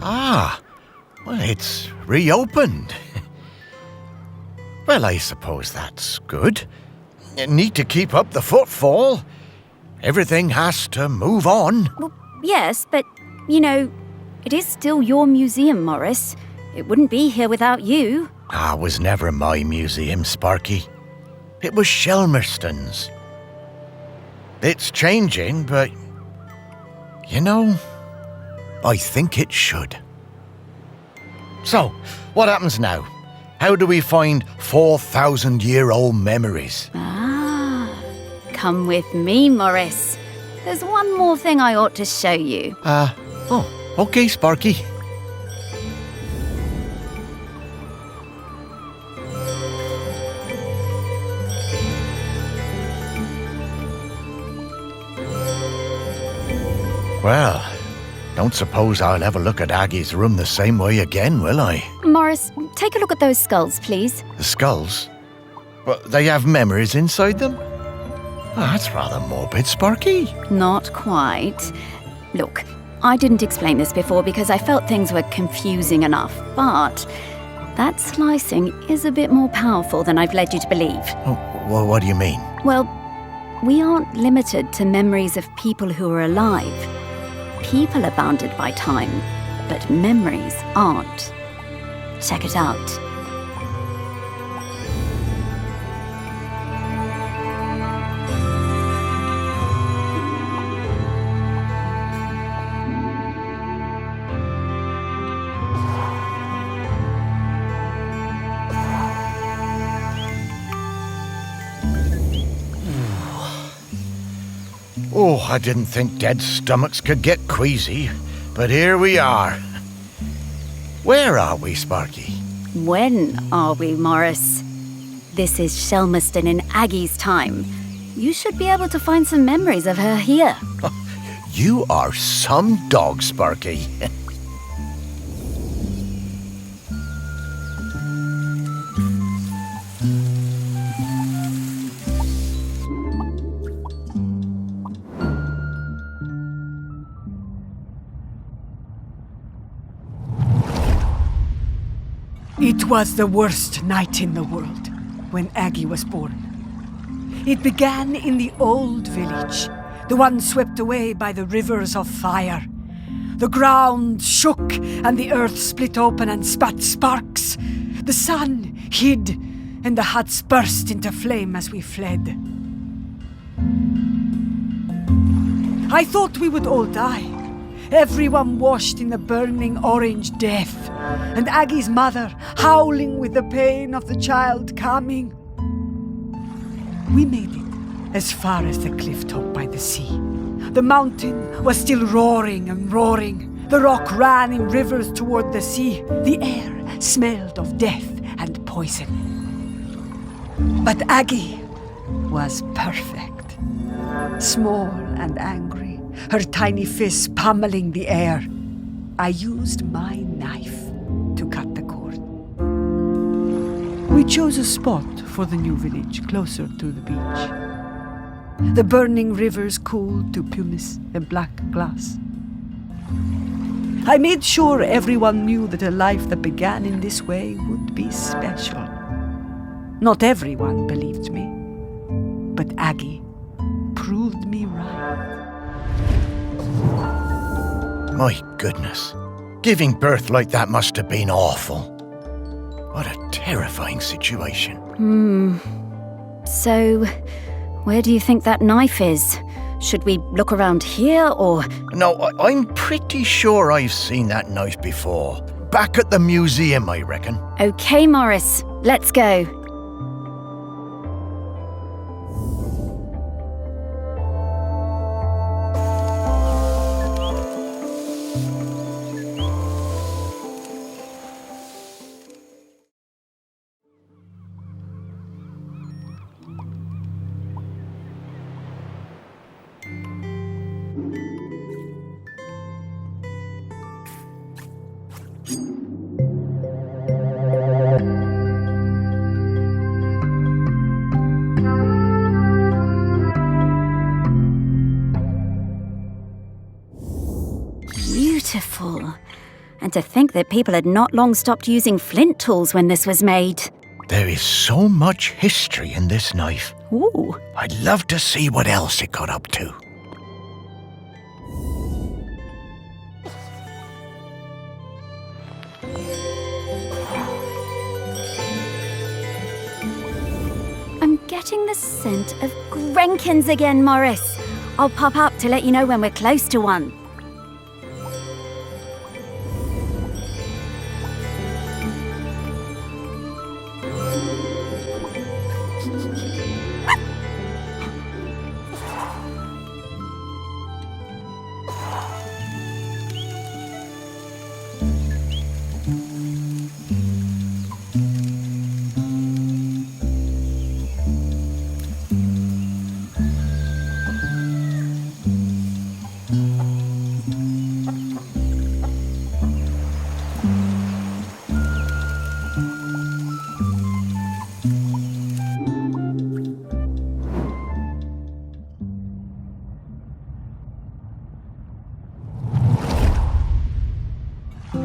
Ah, well, it's reopened. Well, I suppose that's good. You need to keep up the footfall. Everything has to move on. Well, yes, but, it is still your museum, Morris. It wouldn't be here without you. It was never my museum, Sparky. It was Shelmerston's. It's changing, but, I think it should. So, what happens now? How do we find 4,000-year-old memories? Come with me, Morris. There's one more thing I ought to show you. Okay, Sparky. Well, don't suppose I'll ever look at Aggie's room the same way again, will I? Morris, take a look at those skulls, please. The skulls? Well, they have memories inside them? That's rather morbid, Sparky. Not quite. Look, I didn't explain this before because I felt things were confusing enough, but that slicing is a bit more powerful than I've led you to believe. Oh, well, what do you mean? Well, we aren't limited to memories of people who are alive. People are bounded by time, but memories aren't. Check it out. Oh, I didn't think dead stomachs could get queasy, but here we are. Where are we, Sparky? When are we, Morris? This is Shelmerston in Aggie's time. You should be able to find some memories of her here. You are some dog, Sparky. It was the worst night in the world when Aggie was born. It began in the old village, the one swept away by the rivers of fire. The ground shook and the earth split open and spat sparks. The sun hid and the huts burst into flame as we fled. I thought we would all die. Everyone washed in the burning orange death, and Aggie's mother howling with the pain of the child coming. We made it as far as the cliff top by the sea. The mountain was still roaring and roaring. The rock ran in rivers toward the sea. The air smelled of death and poison. But Aggie was perfect. Small and angry, her tiny fists pummeling the air. I used my knife to cut the cord. We chose a spot for the new village, closer to the beach. The burning rivers cooled to pumice and black glass. I made sure everyone knew that a life that began in this way would be special. Not everyone believed me, but Aggie proved me right. My goodness. Giving birth like that must have been awful. What a terrifying situation. So, where do you think that knife is? Should we look around here, or...? No, I'm pretty sure I've seen that knife before. Back at the museum, I reckon. Okay, Morris, let's go. Beautiful. And to think that people had not long stopped using flint tools when this was made. There is so much history in this knife. Ooh. I'd love to see what else it got up to. I'm getting the scent of Grenkins again, Morris. I'll pop up to let you know when we're close to one.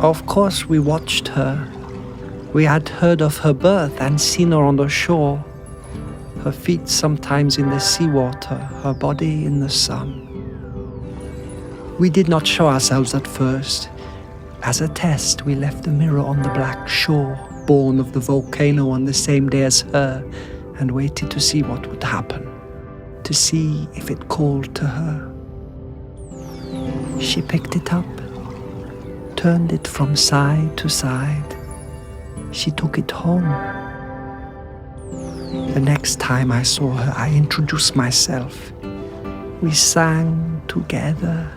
Of course we watched her. We had heard of her birth and seen her on the shore. Her feet sometimes in the seawater, her body in the sun. We did not show ourselves at first. As a test, we left the mirror on the black shore, born of the volcano on the same day as her, and waited to see what would happen, to see if it called to her. She picked it up, turned it from side to side. She took it home. The next time I saw her, I introduced myself. We sang together,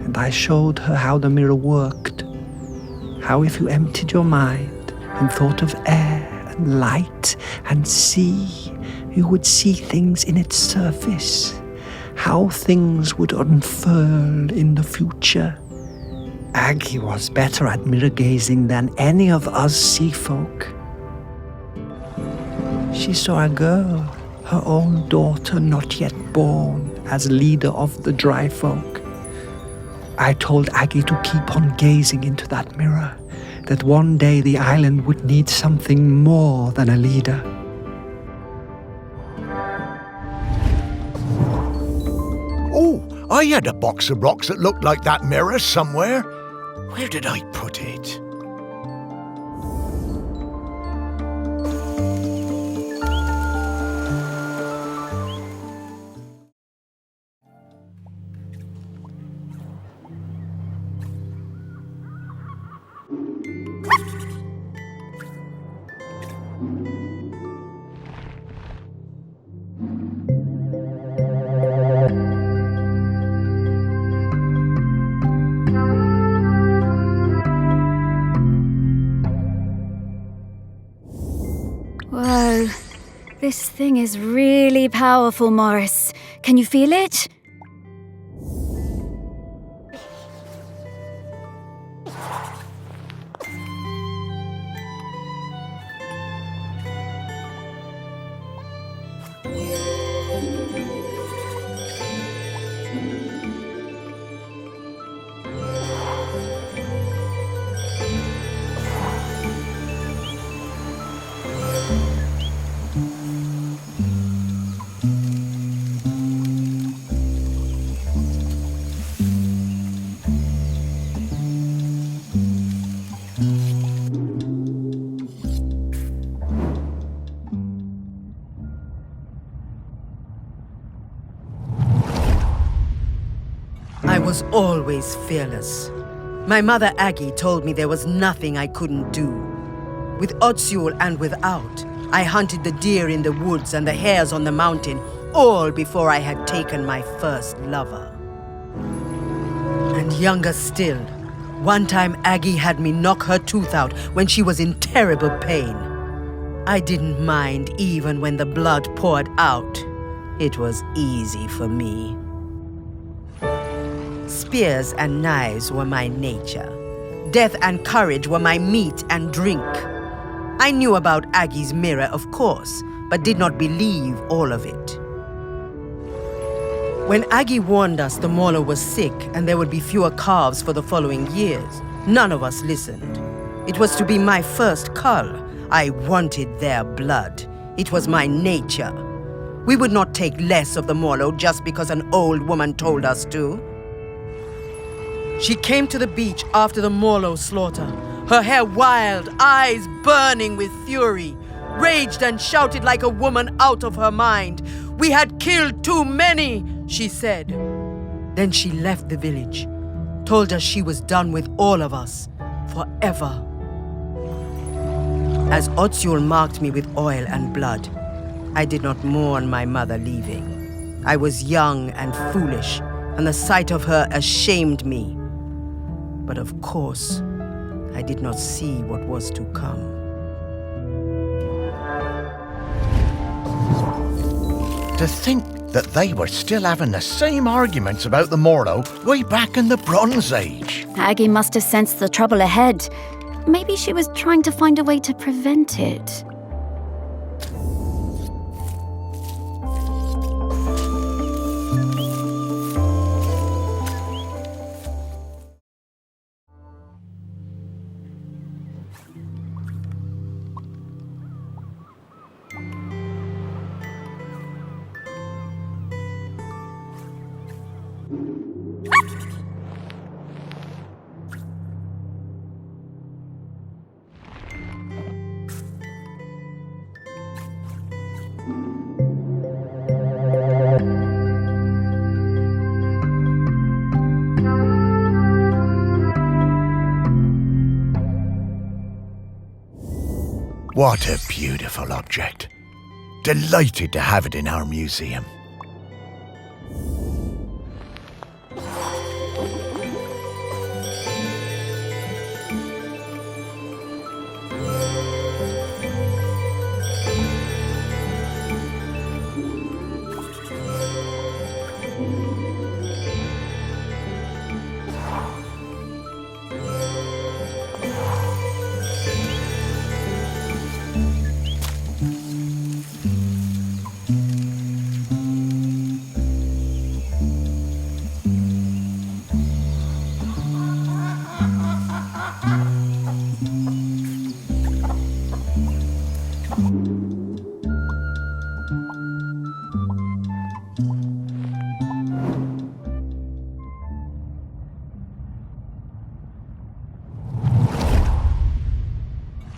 and I showed her how the mirror worked. How if you emptied your mind and thought of air and light and sea, you would see things in its surface. How things would unfurl in the future. Aggie was better at mirror gazing than any of us sea folk. She saw a girl, her own daughter not yet born, as leader of the dry folk. I told Aggie to keep on gazing into that mirror, that one day the island would need something more than a leader. Oh, I had a box of rocks that looked like that mirror somewhere. Where did I put it? Whoa, this thing is really powerful, Morris. Can you feel it? I was always fearless. My mother Aggie told me there was nothing I couldn't do. With Otsul and without, I hunted the deer in the woods and the hares on the mountain, all before I had taken my first lover. And younger still, one time Aggie had me knock her tooth out when she was in terrible pain. I didn't mind even when the blood poured out. It was easy for me. Spears and knives were my nature. Death and courage were my meat and drink. I knew about Aggie's mirror, of course, but did not believe all of it. When Aggie warned us the mauler was sick and there would be fewer calves for the following years, None of us listened. It was to be my first cull. I wanted their blood. It was my nature. We would not take less of the Morlow just because an old woman told us to. She came to the beach after the Morlow slaughter, her hair wild, eyes burning with fury, raged and shouted like a woman out of her mind. "We had killed too many," she said. Then she left the village, told us she was done with all of us, forever. As Otsul marked me with oil and blood, I did not mourn my mother leaving. I was young and foolish, and the sight of her ashamed me. But of course, I did not see what was to come. To think that they were still having the same arguments about the Morlow way back in the Bronze Age. Aggie must have sensed the trouble ahead. Maybe she was trying to find a way to prevent it. What a beautiful object. Delighted to have it in our museum.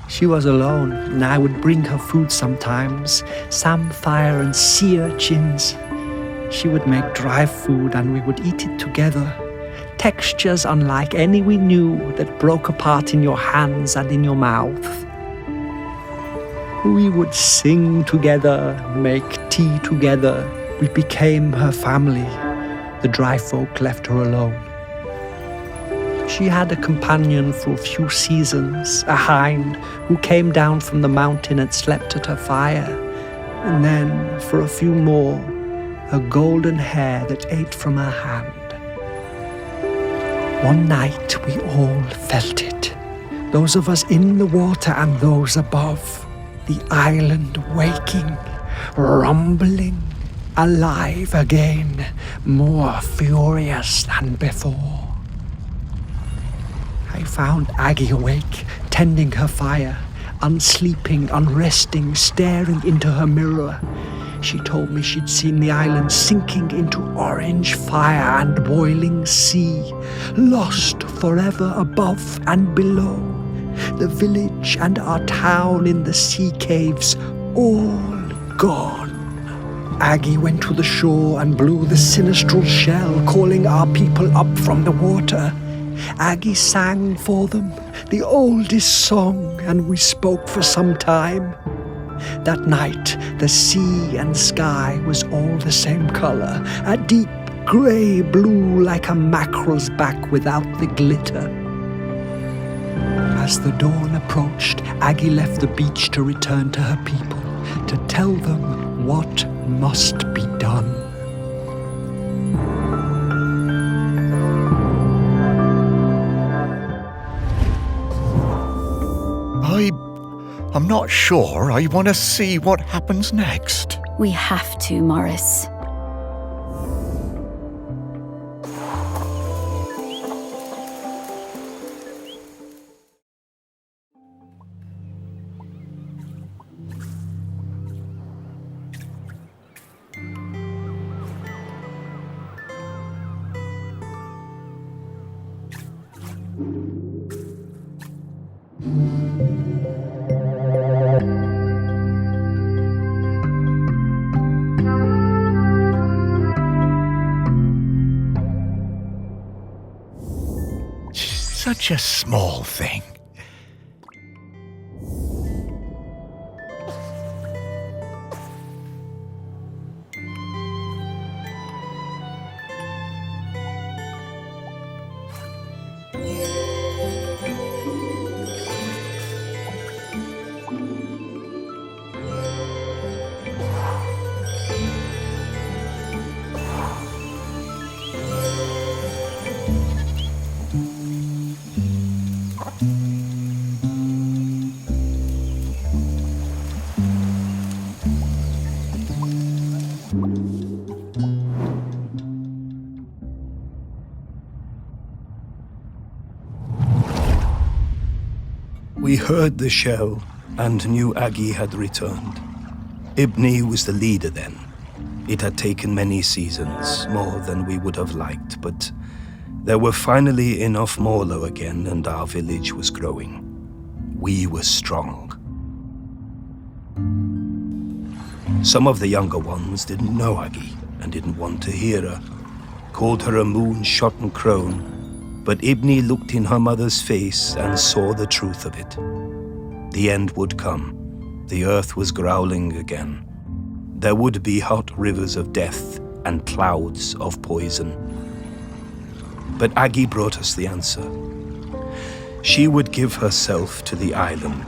She was alone, and I would bring her food sometimes, samphire and sea urchins. She would make dry food and we would eat it together. Textures unlike any we knew that broke apart in your hands and in your mouth. We would sing together, make tea together. We became her family. The dry folk left her alone. She had a companion for a few seasons, a hind who came down from the mountain and slept at her fire. And then, for a few more, a golden hare that ate from her hand. One night we all felt it, those of us in the water and those above, the island waking, rumbling, alive again, more furious than before. I found Aggie awake, tending her fire, unsleeping, unresting, staring into her mirror. She told me she'd seen the island sinking into orange fire and boiling sea, lost forever above and below. The village and our town in the sea caves, all gone. Aggie went to the shore and blew the sinistral shell, calling our people up from the water. Aggie sang for them, the oldest song, and we spoke for some time. That night, the sea and sky was all the same color, a deep grey blue like a mackerel's back without the glitter. As the dawn approached, Aggie left the beach to return to her people, to tell them what must be done. I'm not sure I want to see what happens next. We have to, Morris. Such a small thing. We heard the shell and knew Aggie had returned. Ibni was the leader then. It had taken many seasons, more than we would have liked, but there were finally enough Morlo again and our village was growing. We were strong. Some of the younger ones didn't know Aggie and didn't want to hear her, called her a moon-shotten crone, but Ibni looked in her mother's face and saw the truth of it. The end would come. The earth was growling again. There would be hot rivers of death and clouds of poison. But Aggie brought us the answer. She would give herself to the island.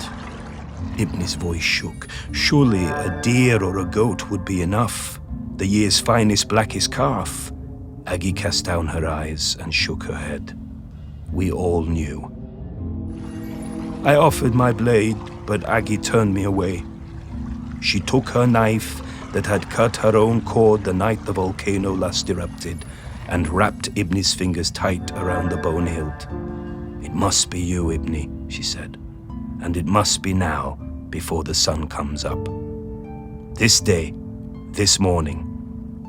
Ibni's voice shook. Surely a deer or a goat would be enough. The year's finest, blackest calf. Aggie cast down her eyes and shook her head. We all knew. I offered my blade, but Aggie turned me away. She took her knife that had cut her own cord the night the volcano last erupted and wrapped Ibni's fingers tight around the bone hilt. It must be you, Ibni, she said, and it must be now before the sun comes up. This day, this morning,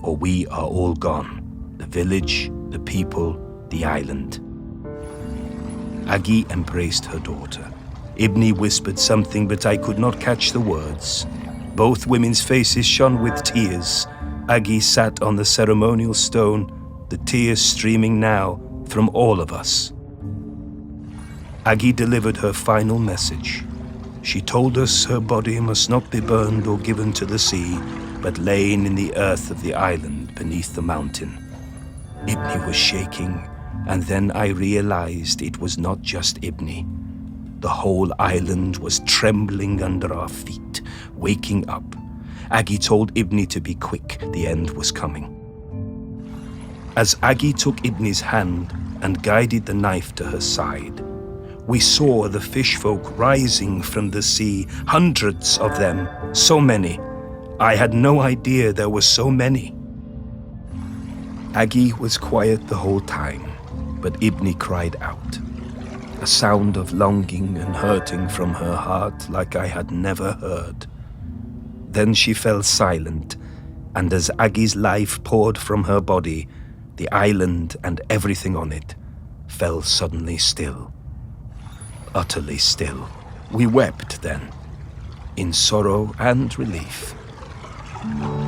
or we are all gone. The village, the people, the island. Aggie embraced her daughter. Ibni whispered something, but I could not catch the words. Both women's faces shone with tears. Aggie sat on the ceremonial stone, the tears streaming now from all of us. Aggie delivered her final message. She told us her body must not be burned or given to the sea, but lain in the earth of the island beneath the mountain. Ibni was shaking, and then I realized it was not just Ibni. The whole island was trembling under our feet, waking up. Aggie told Ibni to be quick, the end was coming. As Aggie took Ibni's hand and guided the knife to her side, we saw the fish folk rising from the sea, hundreds of them, so many. I had no idea there were so many. Aggie was quiet the whole time, but Ibni cried out, a sound of longing and hurting from her heart like I had never heard. Then she fell silent, and as Aggie's life poured from her body, the island and everything on it fell suddenly still. Utterly still. We wept then, in sorrow and relief.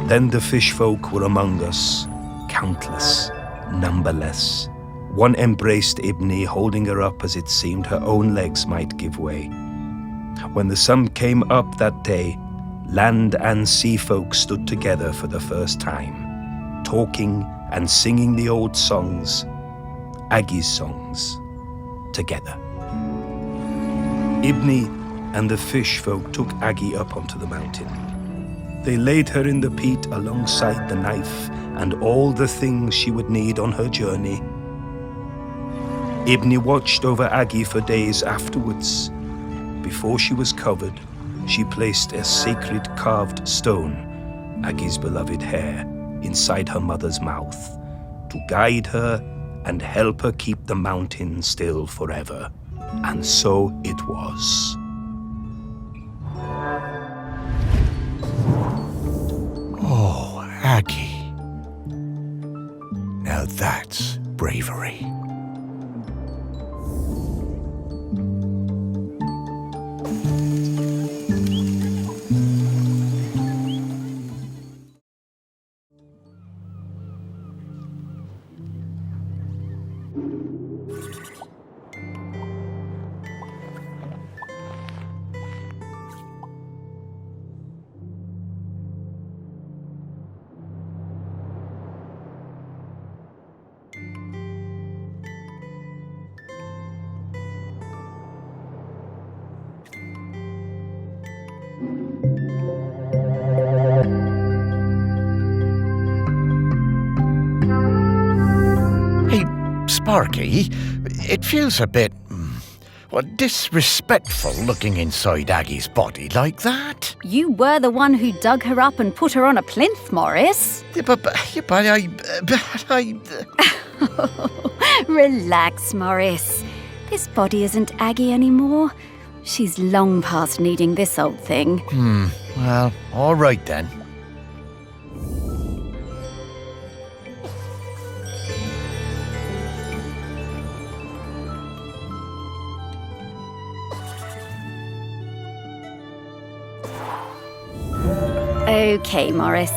Then the fish folk were among us, countless, numberless. One embraced Ibni, holding her up as it seemed her own legs might give way. When the sun came up that day, land and sea folk stood together for the first time, talking and singing the old songs, Aggie's songs, together. Ibni and the fish folk took Aggie up onto the mountain. They laid her in the peat alongside the knife and all the things she would need on her journey. Ibni watched over Aggie for days afterwards. Before she was covered, she placed a sacred carved stone, Aggie's beloved hair, inside her mother's mouth to guide her and help her keep the mountain still forever. And so it was. Oh, Aggie. Now that's bravery. Sparky, it feels a bit, disrespectful looking inside Aggie's body like that. You were the one who dug her up and put her on a plinth, Morris. Yeah, but I... Relax, Morris. This body isn't Aggie anymore. She's long past needing this old thing. Well, all right then. Okay, Morris.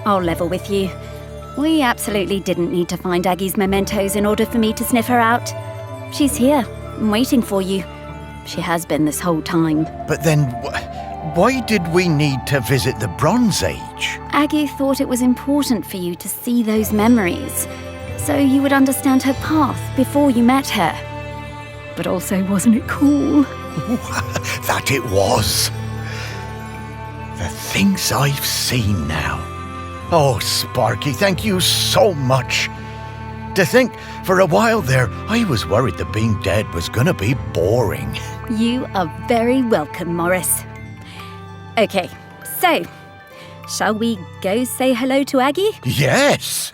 I'll level with you. We absolutely didn't need to find Aggie's mementos in order for me to sniff her out. She's here, waiting for you. She has been this whole time. But then, why did we need to visit the Bronze Age? Aggie thought it was important for you to see those memories, so you would understand her path before you met her. But also, wasn't it cool? That it was. The things I've seen now. Oh, Sparky, thank you so much. To think, for a while there, I was worried that being dead was gonna be boring. You are very welcome, Morris. Okay, so, shall we go say hello to Aggie? Yes!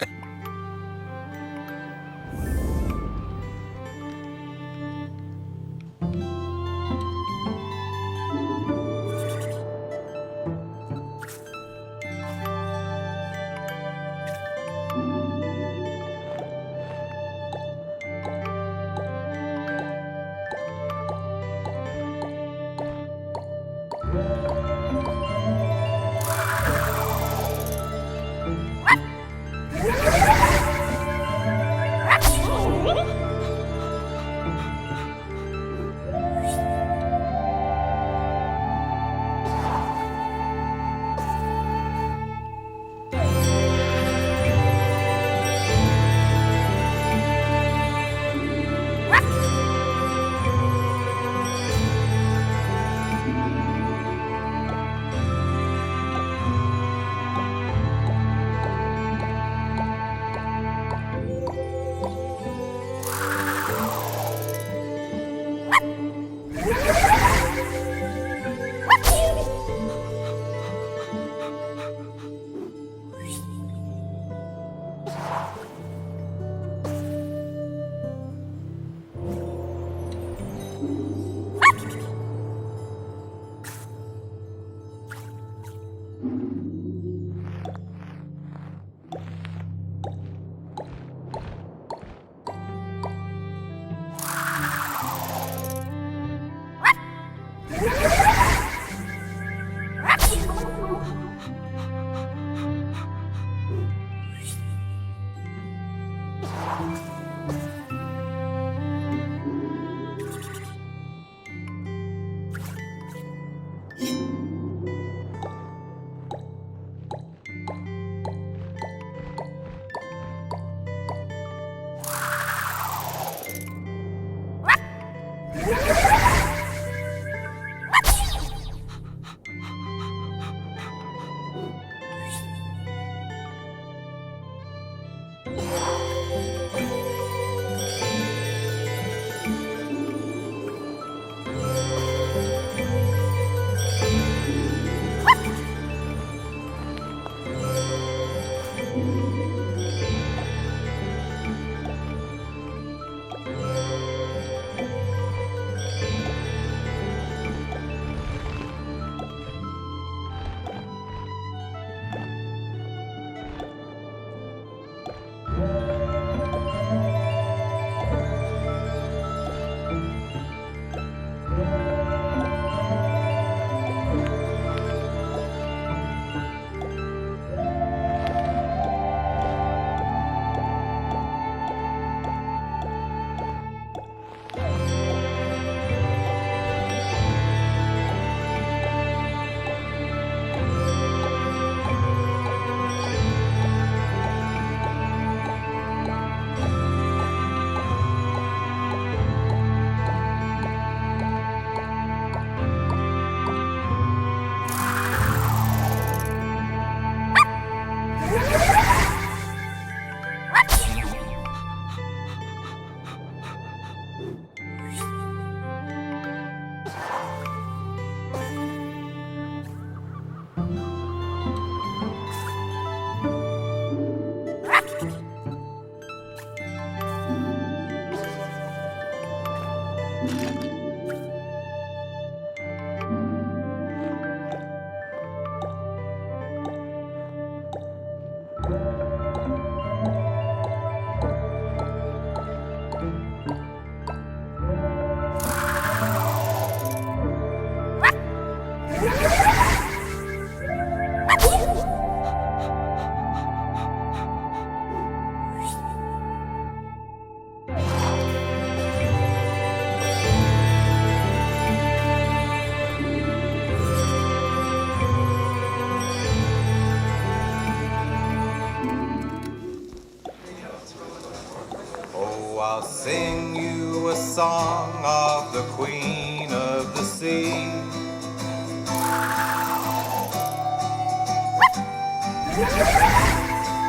I'll sing you a song of the Queen of the Sea.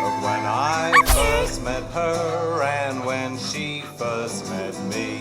Of when I first met her and when she first met me.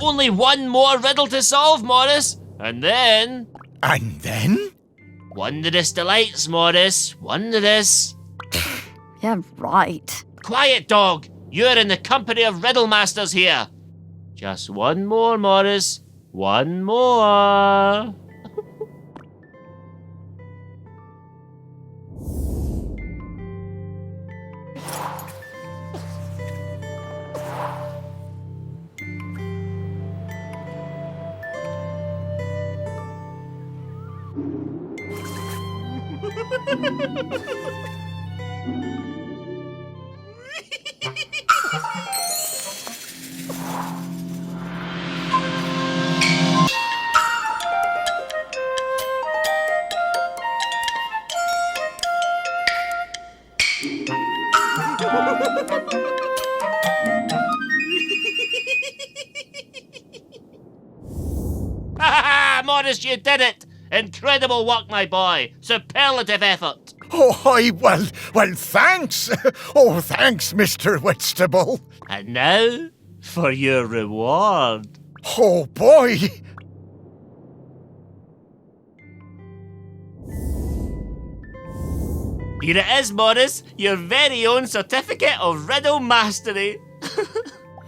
Only one more riddle to solve, Morris. And then... And then? Wondrous delights, Morris. Wondrous. Yeah, right. Quiet, dog. You're in the company of riddle masters here. Just one more, Morris. One more. Morris, you did it! Incredible work, my boy. Superlative effort. Oh, well, thanks. Oh, thanks, Mr. Whitstable. And now, for your reward. Oh, boy. Here it is, Morris. Your very own certificate of riddle mastery.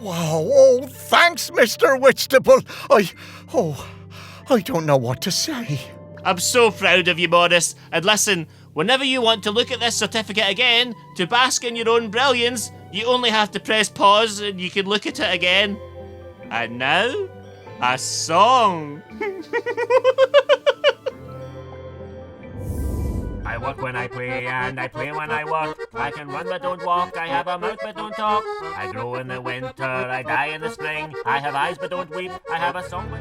Wow, oh, thanks, Mr. Whitstable. I don't know what to say. I'm so proud of you, Morris. And listen, whenever you want to look at this certificate again, to bask in your own brilliance, you only have to press pause and you can look at it again. And now, a song. I work when I play and I play when I work. I can run but don't walk, I have a mouth but don't talk. I grow in the winter, I die in the spring. I have eyes but don't weep, I have a song but...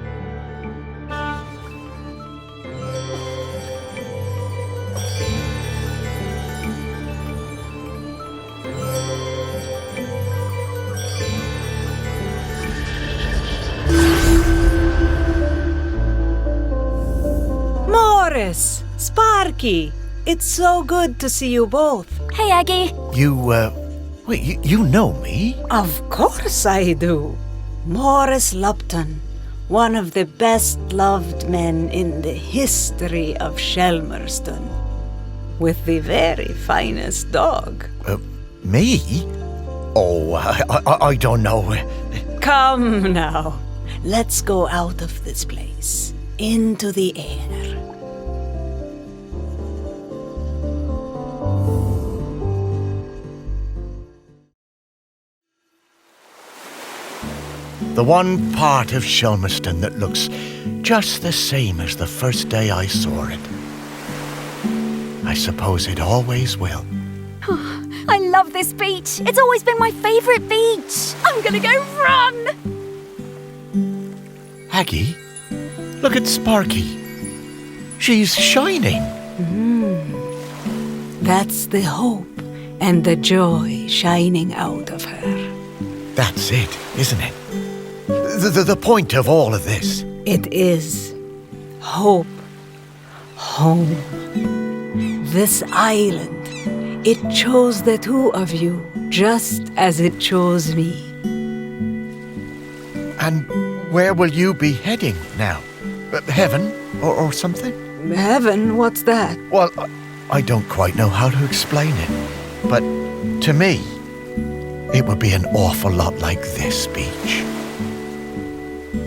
Morris, Sparky, it's so good to see you both. Hey, Aggie. Wait, you know me? Of course I do. Morris Lupton, one of the best-loved men in the history of Shelmerston, with the very finest dog. Me? Oh, I don't know. Come now, let's go out of this place, into the air. The one part of Shelmerston that looks just the same as the first day I saw it. I suppose it always will. I love this beach. It's always been my favourite beach. I'm gonna go run. Aggie, look at Sparky. She's shining. That's the hope and the joy shining out of her. That's it, isn't it? The point of all of this. It is hope, home. This island It chose the two of you, just as it chose me. And where will you be heading now? Heaven or something? Heaven, what's that? Well, I don't quite know how to explain it. But to me, it would be an awful lot like this beach.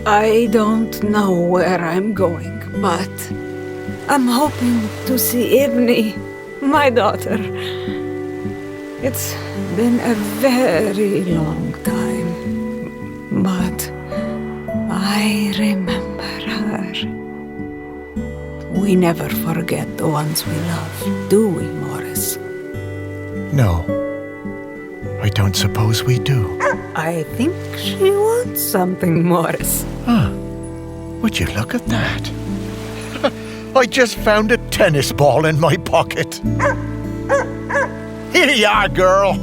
I don't know where I'm going, but I'm hoping to see Ibni, my daughter. It's been a very long time, but I remember her. We never forget the ones we love, do we, Morris? No, I don't suppose we do. I think she wants something, Morris. Huh. Would you look at that? I just found a tennis ball in my pocket. Here you are, girl.